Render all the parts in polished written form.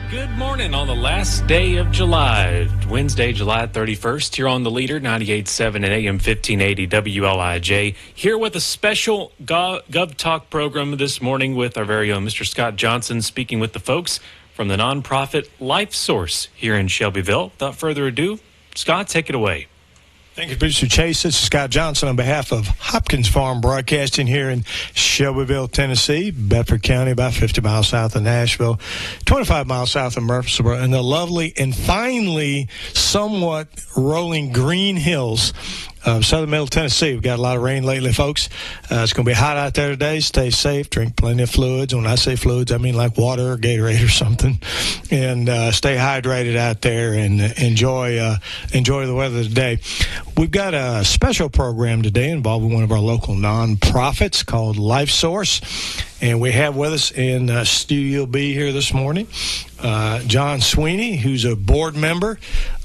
Good morning on the last day of July, Wednesday, July 31st, here on the Leader, 98.7 and AM 1580 WLIJ, here with a special Gov Talk program this morning with our very own Mr. Scott Johnson, speaking with the folks from the nonprofit Life Source here in Shelbyville. Without further ado, Scott, take it away. Thank you, Producer Chase. This is Scott Johnson on behalf of Hopkins Farm Broadcasting here in Shelbyville, Tennessee, Bedford County, about 50 miles south of Nashville, 25 miles south of Murfreesboro, and the lovely and finally somewhat rolling green hills of southern middle Tennessee. We've got a lot of rain lately, folks. It's going to be hot out there today. Stay safe. Drink plenty of fluids. When I say fluids, I mean like water or Gatorade or something. And stay hydrated out there and enjoy the weather today. We've got a special program today involving one of our local nonprofits called Life Source. And we have with us in Studio B here this morning John Sweeney, who's a board member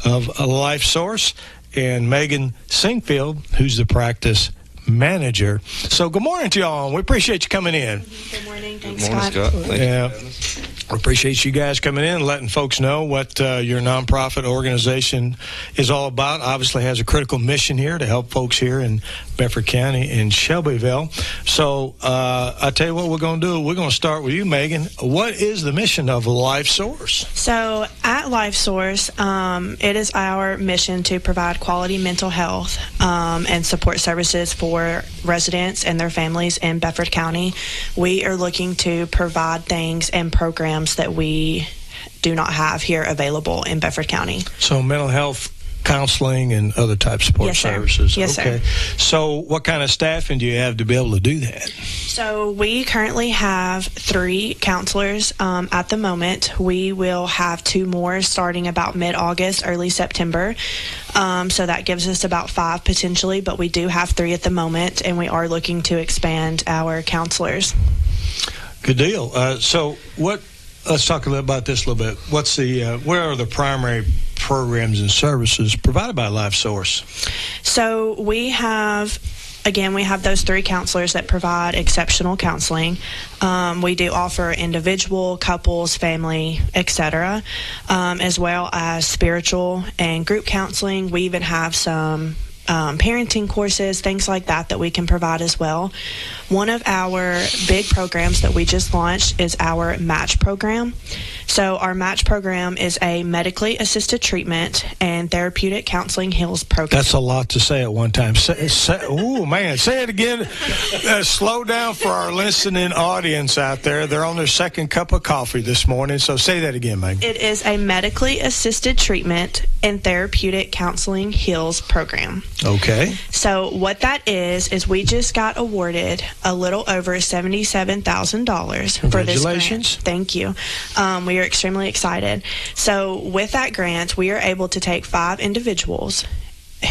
of Life Source, and Megan Singfield, who's the practice manager. So good morning to y'all. We appreciate you coming in. Good morning. Thanks, Good morning, Scott. Scott. We appreciate you guys coming in and letting folks know what your nonprofit organization is all about. Obviously has a critical mission here to help folks here in Bedford County in Shelbyville. So I tell you what we're going to do. We're going to start with you, Megan. What is the mission of Life Source? So at Life Source, it is our mission to provide quality mental health and support services for residents and their families in Bedford County. We are looking to provide things and programs that we do not have here available in Bedford County. So mental health counseling and other type of support services. Yes, okay. sir. So what kind of staffing do you have to be able to do that? So we currently have 3 counselors at the moment. We will have 2 more starting about mid-August, early September. So that gives us about 5 potentially, but we do have 3 at the moment, and we are looking to expand our counselors. Good deal. Let's talk a little about this a little bit. What's the where are the primary programs and services provided by Life Source? So we have those 3 counselors that provide exceptional counseling. We do offer individual, couples, family, etc., as well as spiritual and group counseling. We even have some parenting courses, things like that we can provide as well. One of our big programs that we just launched is our MATCH program. So our MATCH program is a medically assisted treatment and therapeutic counseling heals program. That's a lot to say at one time. Say it again. Slow down for our listening audience out there. They're on their second cup of coffee this morning, so say that again, Mike. It is a medically assisted treatment and therapeutic counseling heals program. Okay. So what that is we just got awarded a little over $77,000 for this grant. Thank you. We are extremely excited. So with that grant, we are able to take 5 individuals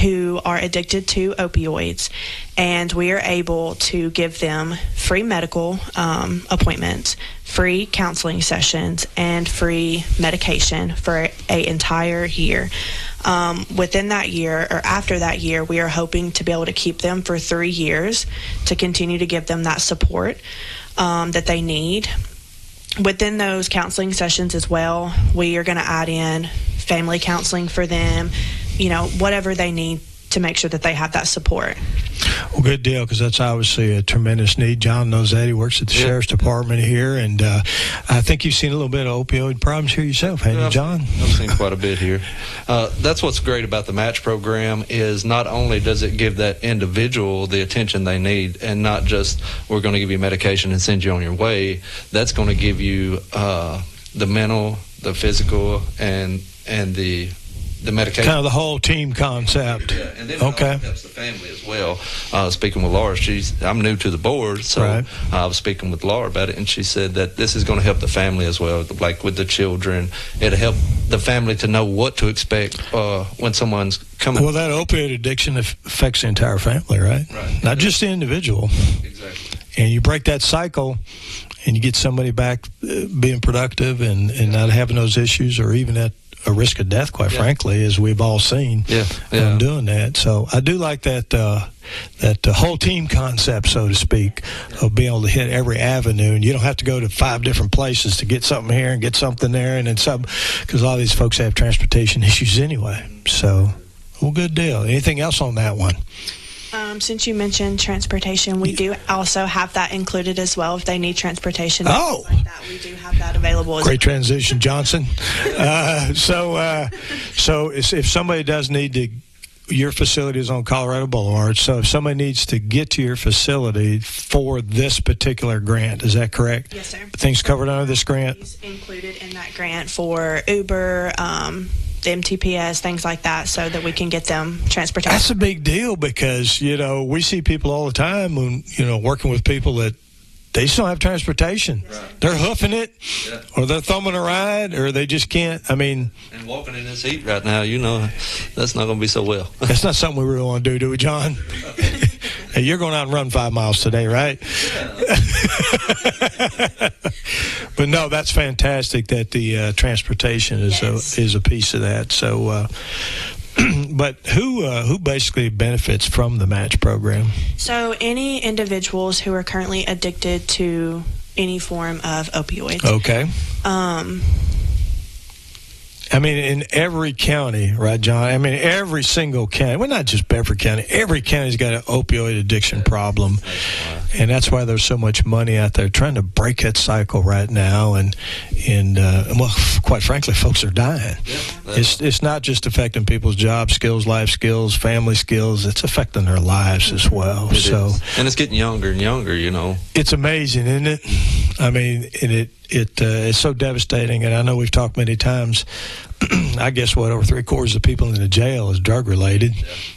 who are addicted to opioids, and we are able to give them free medical appointments, free counseling sessions, and free medication for an entire year. Within that year, or after that year, we are hoping to be able to keep them for 3 years to continue to give them that support that they need. Within those counseling sessions as well, we are going to add in family counseling for them, whatever they need to make sure that they have that support. Well, good deal, because that's obviously a tremendous need. John knows that. He works at the Sheriff's Department here, and I think you've seen a little bit of opioid problems here yourself, haven't you, John? I've seen quite a bit here. That's what's great about the MATCH program is not only does it give that individual the attention they need, and not just we're going to give you medication and send you on your way. That's going to give you the mental, the physical, and the medication. Kind of the whole team concept. Yeah, and then it also helps the family as well. Speaking with Laura, I'm new to the board, so I was speaking with Laura about it, and she said that this is going to help the family as well, like with the children. It'll help the family to know what to expect when someone's coming. Well, that opioid addiction affects the entire family, right? Right. Not just the individual. Exactly. And you break that cycle, and you get somebody back being productive and not having those issues, or even at a risk of death, quite frankly, as we've all seen from doing that. So I do like that whole team concept, so to speak, of being able to hit every avenue, and you don't have to go to 5 different places to get something here and get something there, and then some, because a lot of these folks have transportation issues anyway. So, well, good deal. Anything else on that one? Since you mentioned transportation, we do also have that included as well. If they need transportation, like that, we do have that available as well. Great transition, Johnson. So if somebody does need to, your facility is on Colorado Boulevard, so if somebody needs to get to your facility for this particular grant, is that correct? Yes, sir. Things covered under this grant? Included in that grant for Uber, the MTPS, things like that, so that we can get them transportation. That's a big deal because, we see people all the time when, working with people that they just don't have transportation. Right. They're hoofing it, or they're thumbing a ride, or they just can't. And walking in this heat right now, that's not going to be so well. That's not something we really want to do we, John? Hey, you're going out and run 5 miles today, right? Yeah. But no, that's fantastic that the transportation is a piece of that. So, but who basically benefits from the match program? So any individuals who are currently addicted to any form of opioids. Okay. In every county, right, John? Every single county. Well, not just Bedford County. Every county's got an opioid addiction problem. And that's why there's so much money out there trying to break that cycle right now. And quite frankly, folks are dying. Yeah, it's not just affecting people's job skills, life skills, family skills. It's affecting their lives as well. It is. And it's getting younger and younger, It's amazing, isn't it? It's so devastating, and I know we've talked many times. I guess over 3/4 of people in the jail is drug related.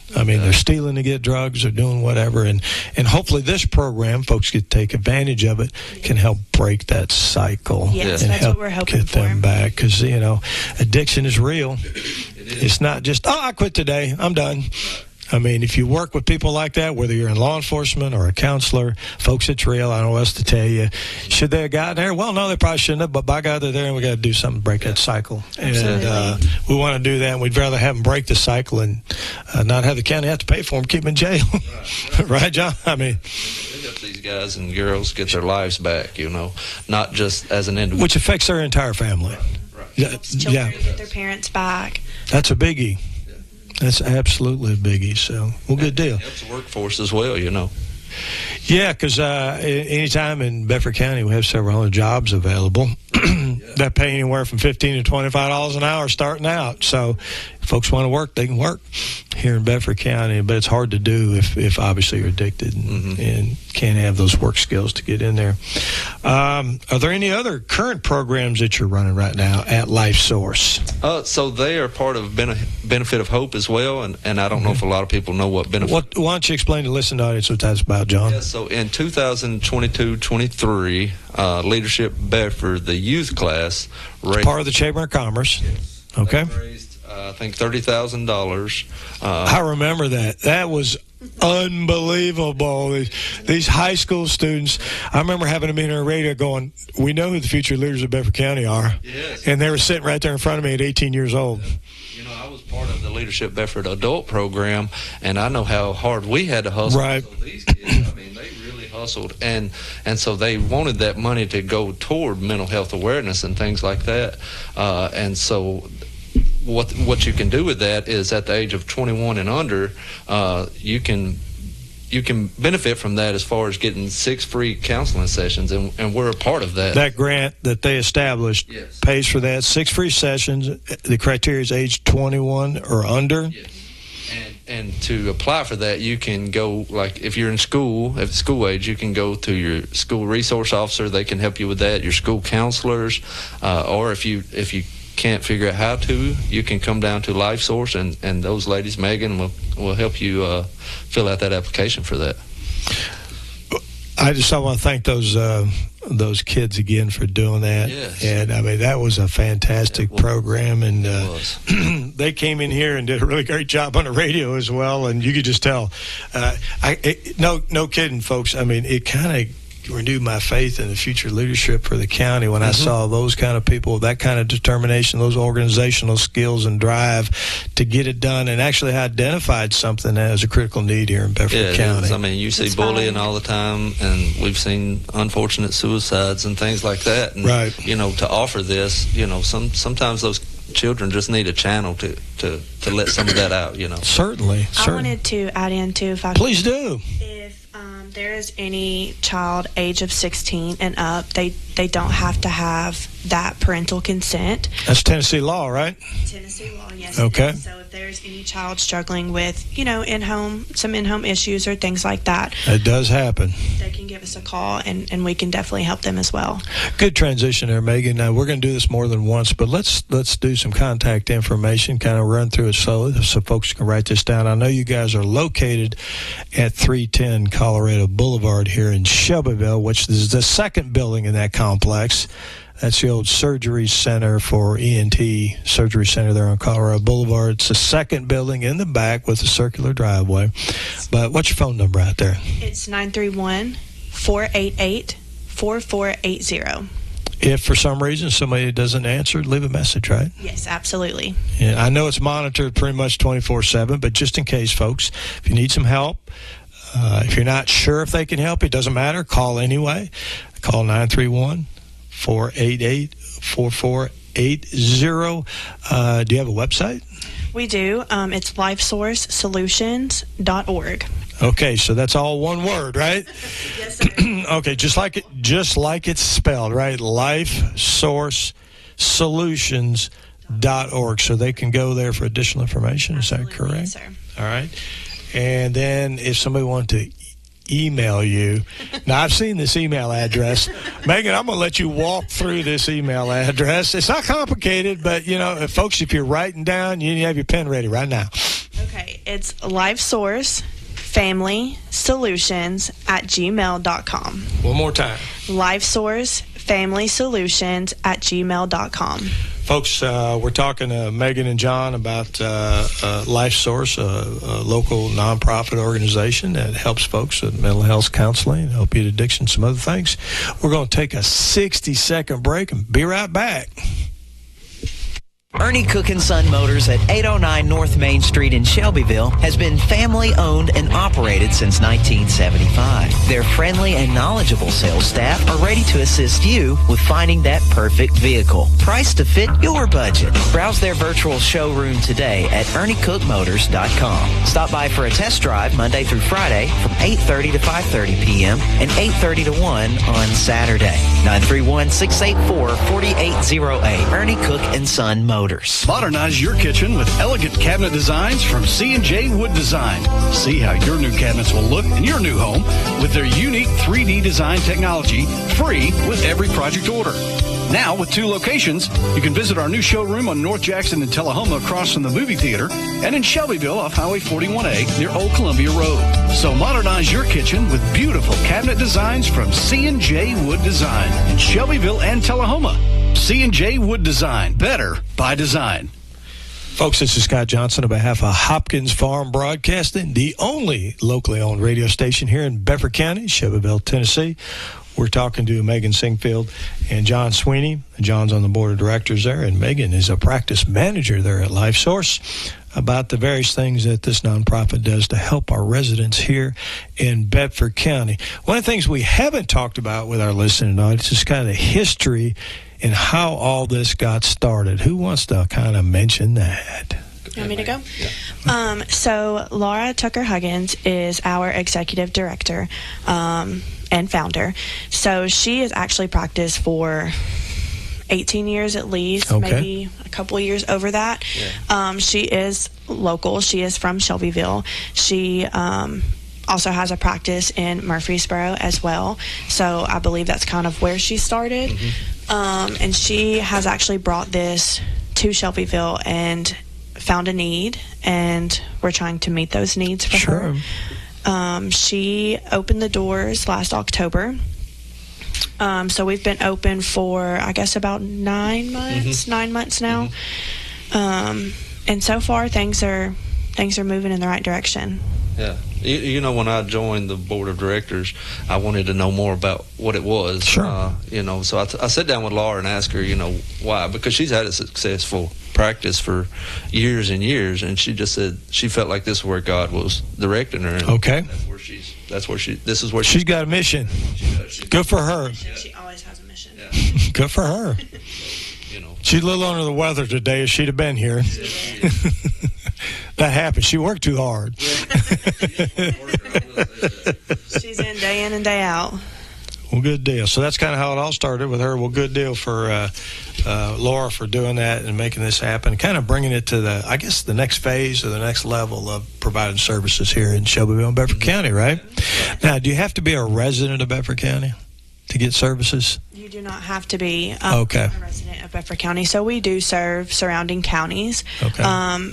They're stealing to get drugs, they're doing whatever, and hopefully this program, folks can take advantage of it, can help break that cycle and that's help what we're hoping get them back. Because addiction is real. It's not just I quit today, I'm done. If you work with people like that, whether you're in law enforcement or a counselor, folks, it's real. I don't know what else to tell you. Should they have gotten there? Well, no, they probably shouldn't have, but by God, they're there, and we got to do something to break that cycle. Absolutely. And we want to do that, and we'd rather have them break the cycle and not have the county have to pay for them, keep them in jail. Right, John? These guys and girls get their lives back, not just as an individual. Which affects their entire family. Right. Children get their parents back. That's a biggie. That's absolutely a biggie. So, good deal. It helps the workforce as well, Yeah, because anytime in Bedford County we have several hundred jobs available that pay anywhere from $15 to $25 an hour starting out. So if folks want to work, they can work here in Bedford County, but it's hard to do if obviously you're addicted and can't have those work skills to get in there. Are there any other current programs that you're running right now at Life Source? So they are part of Benefit of Hope as well, and I don't know if a lot of people know what Benefit. Why don't you explain to the listening audience what that's about, John? Yeah, so in 2022-23, Leadership Bedford, the youth class, raised part of the Chamber of Commerce. Yes, okay. Raised, I think $30,000. I remember that. That was unbelievable. These high school students, I remember having them in our radio going, we know who the future leaders of Bedford County are. Yes. And they were sitting right there in front of me at 18 years old. I was part of the Leadership Bedford adult program, and I know how hard we had to hustle. Right. So these kids, they really hustled, and so they wanted that money to go toward mental health awareness and things like that. And so what you can do with that is at the age of 21 and under, you can benefit from that as far as getting 6 free counseling sessions, and we're a part of that. That grant that they established pays for that. 6 free sessions. The criteria is age 21 or under. Yes. And to apply for that, you can go, like if you're in school, at school age, you can go to your school resource officer. They can help you with that, your school counselors, or if you can't figure out how to, you can come down to Life Source, and those ladies, Megan, will help you fill out that application for that. I want to thank those kids again for doing that. Yes. And that was a fantastic program, and they came in here and did a really great job on the radio as well, and you could just tell. No kidding, folks. It kind of renewed my faith in the future leadership for the county when I saw those kind of people, that kind of determination, those organizational skills and drive to get it done, and actually identified something as a critical need here in Bedford County. I mean, you see bullying all the time, and we've seen unfortunate suicides and things like that. And, to offer this, sometimes those children just need a channel to let some of that out, Certainly. I wanted to add in, too, if I could. Please do. If there is any child age of 16 and up, they don't have to have that parental consent. That's Tennessee law, right? Tennessee law, yes. Okay. So if there's any child struggling with, some in-home issues or things like that, it does happen. They can give us a call, and we can definitely help them as well. Good transition there, Megan. Now, we're going to do this more than once, but let's do some contact information, kind of run through it slowly so folks can write this down. I know you guys are located at 310 Colorado Boulevard here in Shelbyville, which is the second building in that complex. That's the old surgery center for ENT surgery center there on Colorado Boulevard. It's the second building in the back with a circular driveway. But what's your phone number out there? It's 931-488-4480. If for some reason somebody doesn't answer, leave a message, right? Yes, absolutely. Yeah, I know it's monitored pretty much 24/7, but just in case, folks, if you need some help, if you're not sure if they can help, it doesn't matter. Call anyway. Call 931-488-4480. Do you have a website? We do. It's lifesourcesolutions.org. Okay, so that's all one word, right? Yes, sir. Okay, just like it's spelled, right? lifesourcesolutions.org. So they can go there for additional information. Absolutely, is that correct? Yes, sir. All right. And then if somebody wanted to email you, now I've seen this email address. Megan, I'm going to let you walk through this email address. It's not complicated, but, folks, if you're writing down, you need to have your pen ready right now. Okay, it's LifeSourceFamilySolutions@gmail.com. One more time. LifeSourceFamilySolutions@gmail.com. Folks, we're talking to Megan and John about Life Source, a local nonprofit organization that helps folks with mental health counseling, opiate addiction, some other things. We're going to take a 60-second break and be right back. Ernie Cook & Son Motors at 809 North Main Street in Shelbyville has been family-owned and operated since 1975. Their friendly and knowledgeable sales staff are ready to assist you with finding that perfect vehicle, priced to fit your budget. Browse their virtual showroom today at ErnieCookMotors.com. Stop by for a test drive Monday through Friday from 8:30 to 5:30 p.m. and 8:30 to 1 on Saturday. 931-684-4808. Ernie Cook & Son Motors. Modernize your kitchen with elegant cabinet designs from C&J Wood Design. See how your new cabinets will look in your new home with their unique 3D design technology, free with every project order. Now, with 2 locations, you can visit our new showroom on North Jackson and Tullahoma across from the movie theater, and in Shelbyville off Highway 41A near Old Columbia Road. So modernize your kitchen with beautiful cabinet designs from C&J Wood Design in Shelbyville and Tullahoma. C&J Wood Design, better by design. Folks, this is Scott Johnson on behalf of Hopkins Farm Broadcasting, the only locally owned radio station here in Bedford County, Shelbyville, Tennessee. We're talking to Megan Singfield and John Sweeney. John's on the board of directors there, and Megan is a practice manager there at Life Source, about the various things that this nonprofit does to help our residents here in Bedford County. One of the things we haven't talked about with our listening audience is kind of history and how all this got started. Who wants to kind of mention that? You want me to go? Yeah. So Laura Tucker-Huggins is our executive director and founder. So she has actually practiced for 18 years at least, maybe a couple of years over that. Yeah. She is local. She is from Shelbyville. She also has a practice in Murfreesboro as well. So I believe that's kind of where she started. Mm-hmm. And she has actually brought this to Shelbyville and found a need, and we're trying to meet those needs for her. She opened the doors last October. So we've been open for, I guess, about 9 months, 9 months now. Mm-hmm. And so far things are moving in the right direction. Yeah. You know, when I joined the board of directors, I wanted to know more about what it was. Sure. You know, so I sat down with Laura and asked her, you know, why? Because she's had a successful practice for years and years, and she just said she felt like this is where God was directing her. And okay. This is where she's got a mission. Good for her. She always has a mission. Yeah. Good for her. You know, she's a little under the weather today. If she'd have been here. That happened. She worked too hard. She's in day in and day out. Well, good deal. So that's kind of how it all started with her. Well, good deal for Laura for doing that and making this happen, kind of bringing it to the next phase or the next level of providing services here in Shelbyville and Bedford County, right? Now, do you have to be a resident of Bedford County to get services? You do not have to be a resident of Bedford County. So we do serve surrounding counties. Okay.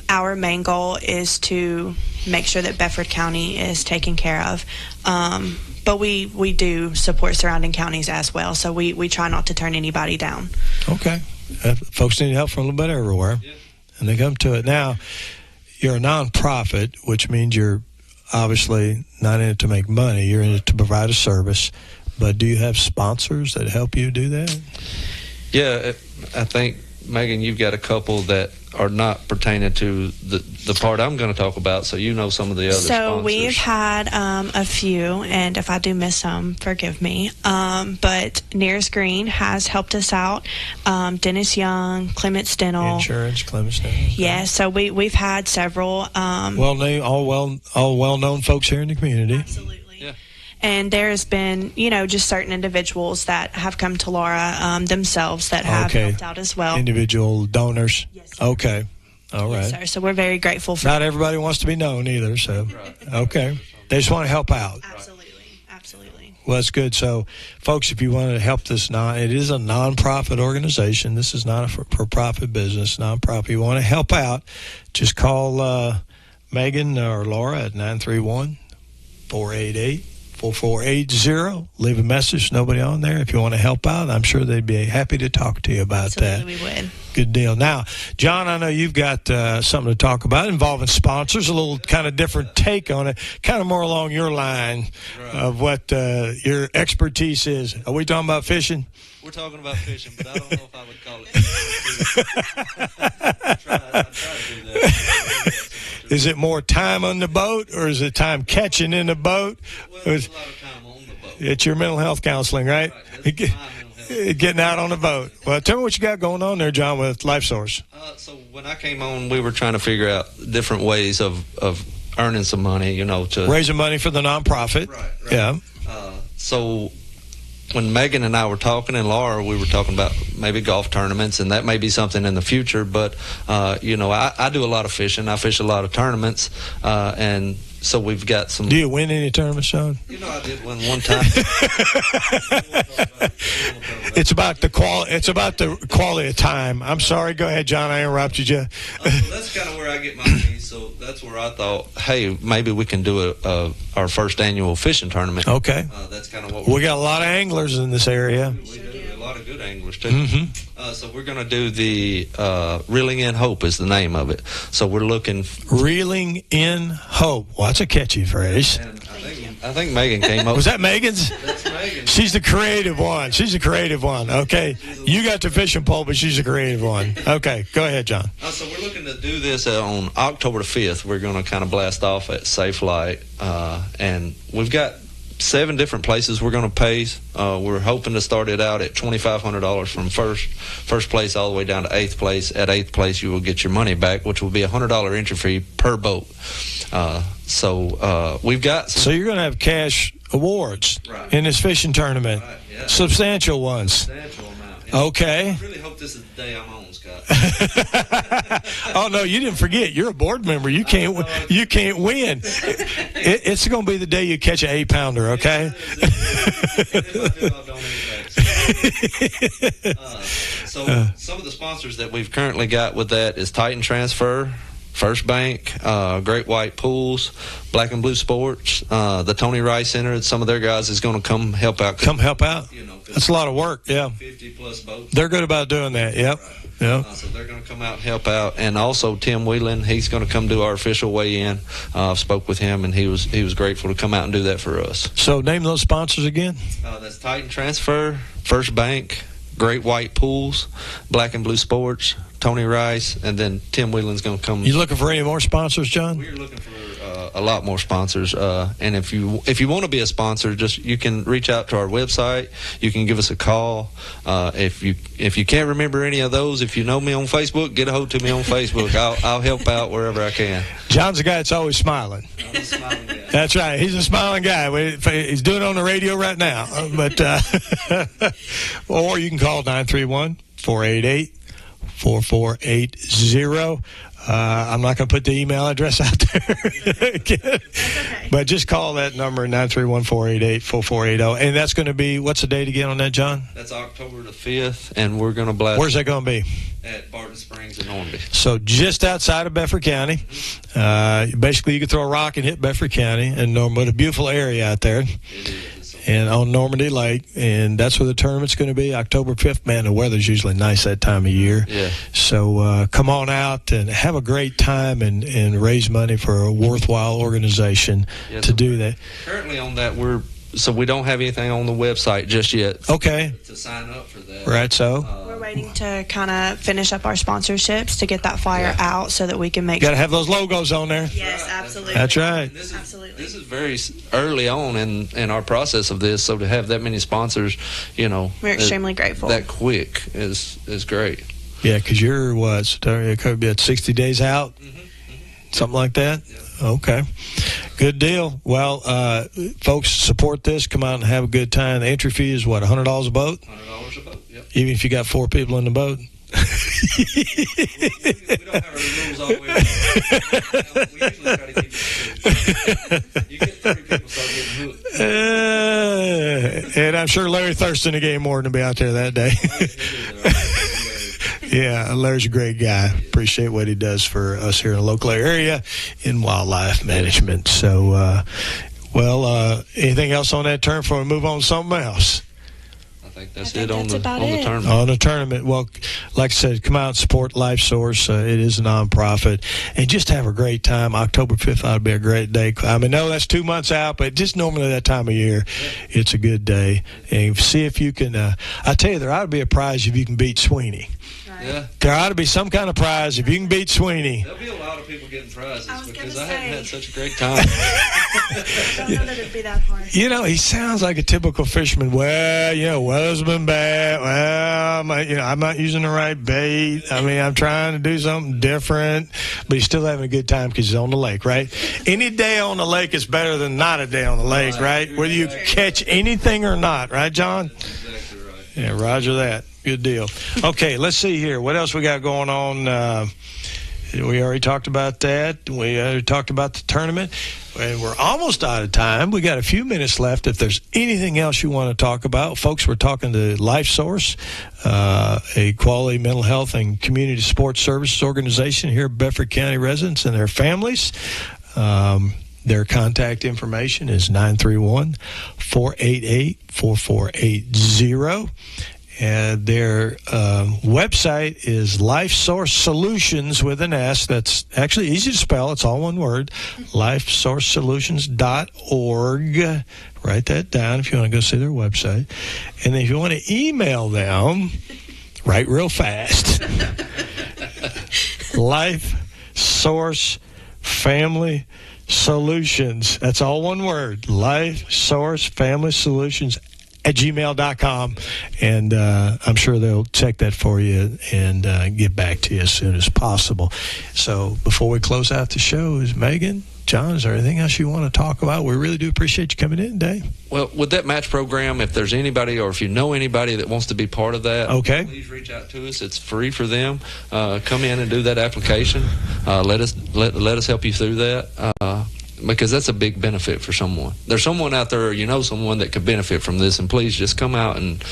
Our main goal is to make sure that Bedford County is taken care of. But we do support surrounding counties as well. So we try not to turn anybody down. Okay. Folks need help from a little bit everywhere. Yeah. And they come to it. Now, you're a nonprofit, which means you're obviously not in it to make money. You're in it to provide a service. But do you have sponsors that help you do that? Yeah, I think, Megan, you've got a couple that are not pertaining to the part I'm going to talk about, so you know some of the other sponsors. So we've had a few, and if I do miss some, forgive me. But Nearest Green has helped us out. Dennis Young, Clements Dental. Insurance, Clements Dental. Yeah, so we've had several. All well-known folks here in the community. Absolutely. Yeah. And there has been, just certain individuals that have come to Laura themselves that have helped out as well. Individual donors? Yes, sir. Okay. All right. Yes, sir. So we're very grateful for Not everybody wants to be known either, so. Right. Okay. They just want to help out. Absolutely. Well, that's good. So, folks, if you want to help this, it is a nonprofit organization. This is not a for-profit business, nonprofit. You want to help out, just call Megan or Laura at 931-488. 4480. Leave a message. Nobody on there. If you want to help out, I'm sure they'd be happy to talk to you about that. Absolutely, we would. Good deal. Now, John, I know you've got something to talk about involving sponsors, a little kind of different take on it, kind of more along your line of what your expertise is. Are we talking about fishing? We're talking about fishing, but I don't know if I would call it expertise. I try to do that. Is it more time on the boat, or is it time catching in the boat? Well, there's a lot of time on the boat. It's your mental health counseling, right? Getting out on the boat. Well, tell me what you got going on there, John, with Life Source. So when I came on, we were trying to figure out different ways of earning some money, to raising money for the nonprofit. Right. Yeah. So when Megan and I were talking, and Laura, we were talking about maybe golf tournaments, and that may be something in the future. But I do a lot of fishing. I fish a lot of tournaments, and so we've got some. Do you win any tournaments, Sean? I did win one time. It's about the quality. It's about the quality of time. I'm sorry. Go ahead, John. I interrupted you. So that's kind of where I get my money. So that's where I thought, hey, maybe we can do our first annual fishing tournament. Okay. That's kind of what we got a lot of anglers in this area. We do a lot of good anglers too. Mm-hmm. So we're going to do the Reeling in Hope is the name of it. So we're looking Reeling in Hope. Well, that's a catchy phrase. And I think Megan came up. Was that Megan's? That's Megan. She's the creative one. Okay. You got the fishing pole, but she's the creative one. Okay. Go ahead, John. So we're looking to do this on October the 5th. We're going to kind of blast off at Safe Light. And we've got 7 different places we're going to pay. We're hoping to start it out at $2,500 from first place all the way down to 8th place. At 8th place, you will get your money back, which will be a $100 entry fee per boat. So we've got So you're going to have cash awards in this fishing tournament. Right, yeah. Substantial ones. Substantial amount. Yeah. Okay. I really hope this is the day I'm on, Scott. Oh no, you didn't forget. You're a board member. You can't win. It's going to be the day you catch an 8-pounder. Okay. So some of the sponsors that we've currently got with that is Titan Transfer, First Bank, Great White Pools, Black and Blue Sports, the Tony Rice Center. Some of their guys is going to come help out. That's a lot of work. Yeah. 50 plus boats. They're good about doing that. Yep. Right. Yeah. So they're going to come out and help out. And also Tim Whelan, he's going to come do our official weigh-in. Spoke with him, and he was grateful to come out and do that for us. So name those sponsors again. That's Titan Transfer, First Bank, Great White Pools, Black and Blue Sports, Tony Rice, and then Tim Whelan's going to come. You looking for any more sponsors, John? We're looking for a lot more sponsors, and if you want to be a sponsor, you can reach out to our website. You can give us a call. If you can't remember any of those, if you know me on Facebook, get a hold to me on Facebook. I'll help out wherever I can. John's a guy that's always smiling. I'm a smiling guy. That's right. He's a smiling guy. He's doing it on the radio right now. But or you can call 931-488-4480. I'm not going to put the email address out there. Okay. But just call that number, 931-488-4480. And that's going to be, what's the date again on that, John? That's October the 5th, and we're going to blast. Where's that going to be? At Barton Springs in Normandy. So just outside of Bedford County. Basically, you can throw a rock and hit Bedford County and Normandy. A beautiful area out there. It is. And on Normandy Lake, and that's where the tournament's going to be, October 5th. Man, the weather's usually nice that time of year. Yeah. So come on out and have a great time and raise money for a worthwhile organization to do that. Currently on that, we don't have anything on the website just yet. Okay. To sign up for that. Right, so? We're waiting to kind of finish up our sponsorships to get that flyer out so that we can make. Got to have those logos on there. Yes, absolutely. That's right. Absolutely. This is very early on in our process of this, so to have that many sponsors, we're extremely grateful. That quick is great. Yeah, because you're what? It could be at 60 days out, something like that. Yeah. Okay, good deal. Well, folks, support this. Come out and have a good time. The entry fee is what, $100 a boat? $100 a boat. Yep. Even if you got 4 people in the boat. We don't have our rules all the way around. We usually try to keep it. You get 30 people, start getting hooked. And I'm sure Larry Thurston again more than to be out there that day. Yeah, Larry's a great guy. Appreciate what he does for us here in the local area in wildlife management. So, anything else on that term before we move on to something else? I think that's it on the tournament. On the tournament. Well, like I said, come out and support Life Source. It is a nonprofit. And just have a great time. October 5th ought to be a great day. I mean, no, that's 2 months out, but just normally that time of year, it's a good day. And see if you can, I tell you, there ought to be a prize if you can beat Sweeney. Yeah. There ought to be some kind of prize if you can beat Sweeney. There'll be a lot of people getting prizes because I haven't had such a great time. I don't know that it'd be that hard. He sounds like a typical fisherman. Well, weather's been bad. Well, I'm not using the right bait. I mean, I'm trying to do something different, but he's still having a good time because he's on the lake, right? Any day on the lake is better than not a day on the lake, right? Whether you catch anything or not, right, John? That's exactly right. Yeah, roger that. Good deal. Okay, let's see here. What else we got going on? We already talked about that. We already talked about the tournament. And we're almost out of time. We got a few minutes left. If there's anything else you want to talk about, folks, we're talking to Life Source, a quality mental health and community support services organization here at Bedford County residents and their families. Their contact information is 931-488-4480. And their website is Life Source Solutions with an S. That's actually easy to spell. It's all one word. LifeSourceSolutions.org. Write that down if you want to go see their website. And then if you want to email them, write real fast. Life Source Family Solutions. That's all one word. Life Source Family Solutions at gmail.com, and I'm sure they'll check that for you and get back to you as soon as possible. So before we close out the show, is Megan, John, is there anything else you want to talk about? We really do appreciate you coming in today. Well, with that match program, if there's anybody or if you know anybody that wants to be part of that, please reach out to us. It's free for them. Come in and do that application. Let us help you through that. Because that's a big benefit for someone. There's someone out there, someone that could benefit from this, and please just come out and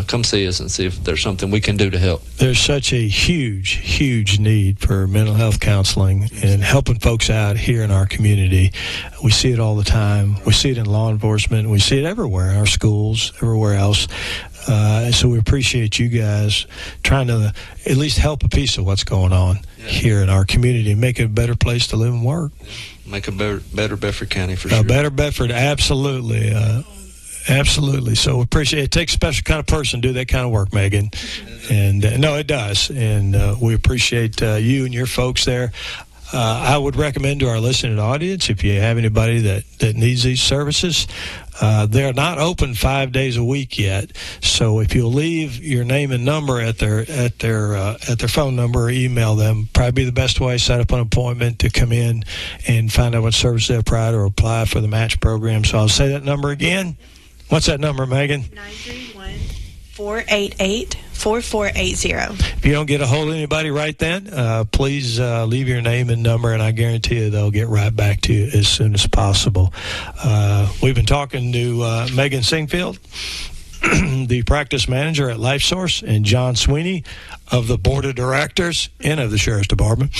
come see us and see if there's something we can do to help. There's such a huge, huge need for mental health counseling and helping folks out here in our community. We see it all the time. We see it in law enforcement. We see it everywhere, in our schools, everywhere else. So we appreciate you guys trying to at least help a piece of what's going on here in our community and make it a better place to live and work. Make a better Bedford County for sure. Better Bedford, absolutely. Absolutely. So we appreciate it. It takes a special kind of person to do that kind of work, Megan. And no, it does. And we appreciate you and your folks there. I would recommend to our listening audience, if you have anybody that needs these services, they're not open 5 days a week yet. So if you'll leave your name and number at their phone number or email them, probably be the best way. Set up an appointment to come in and find out what service they provide or apply for the match program. So I'll say that number again. What's that number, Megan? 931-488-4480. If you don't get a hold of anybody right then, please leave your name and number, and I guarantee you they'll get right back to you as soon as possible. We've been talking to Megan Singfield, the practice manager at LifeSource, and John Sweeney of the Board of Directors and of the Sheriff's Department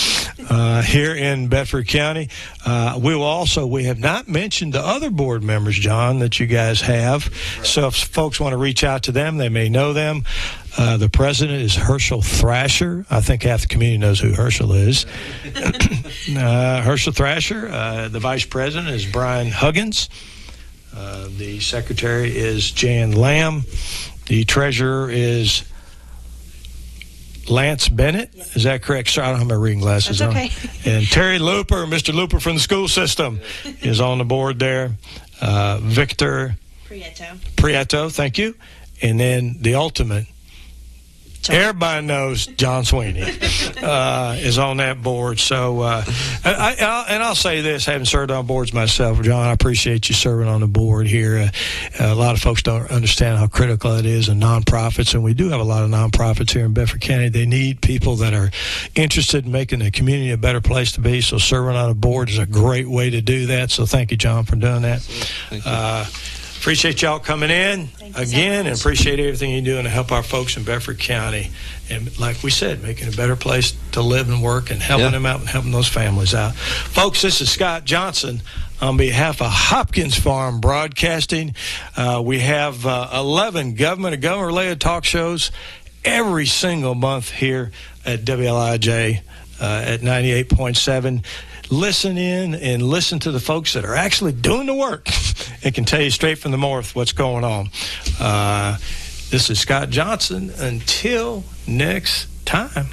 here in Bedford County. We have not mentioned the other board members, John, that you guys have. Right. So if folks want to reach out to them, they may know them. The president is Herschel Thrasher. I think half the community knows who Herschel is. Herschel Thrasher. The vice president is Brian Huggins. The secretary is Jan Lamb. The treasurer is Lance Bennett. Yes. Is that correct, sir? I don't have my reading glasses on. Okay. And Terry Looper, Mr. Looper from the school system, is on the board there. Victor Prieto, thank you. And then the ultimate, everybody knows John Sweeney is on that board. So, I'll say this, having served on boards myself, John, I appreciate you serving on the board here. A lot of folks don't understand how critical it is in nonprofits, and we do have a lot of nonprofits here in Bedford County. They need people that are interested in making the community a better place to be, so serving on a board is a great way to do that. So thank you, John, for doing that. Thank you. Appreciate y'all coming in again, and appreciate everything you're doing to help our folks in Bedford County. And like we said, making a better place to live and work and helping them out and helping those families out. Folks, this is Scott Johnson on behalf of Hopkins Farm Broadcasting. We have 11 government and government-related talk shows every single month here at WLIJ at 98.7. Listen in and listen to the folks that are actually doing the work and can tell you straight from the north what's going on. This is Scott Johnson. Until next time.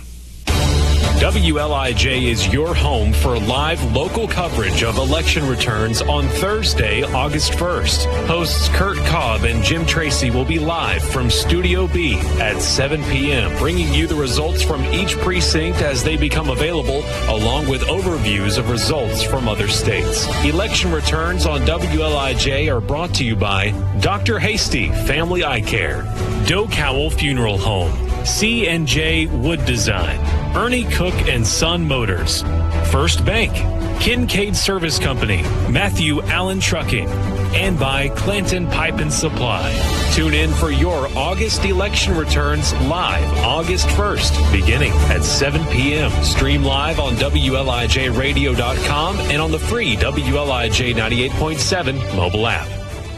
WLIJ is your home for live local coverage of election returns on Thursday, August 1st. Hosts Kurt Cobb and Jim Tracy will be live from Studio B at 7 p.m., bringing you the results from each precinct as they become available, along with overviews of results from other states. Election returns on WLIJ are brought to you by Dr. Hasty Family Eye Care, Doe Cowell Funeral Home, C&J Wood Design, Ernie Cook and Son Motors, First Bank, Kincaid Service Company, Matthew Allen Trucking, and by Clanton Pipe and Supply. Tune in for your August election returns live August 1st, beginning at 7 p.m. Stream live on WLIJradio.com and on the free WLIJ 98.7 mobile app.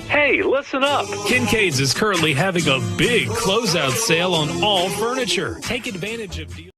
Hey, listen up. Kincaid's is currently having a big closeout sale on all furniture. Take advantage of deals.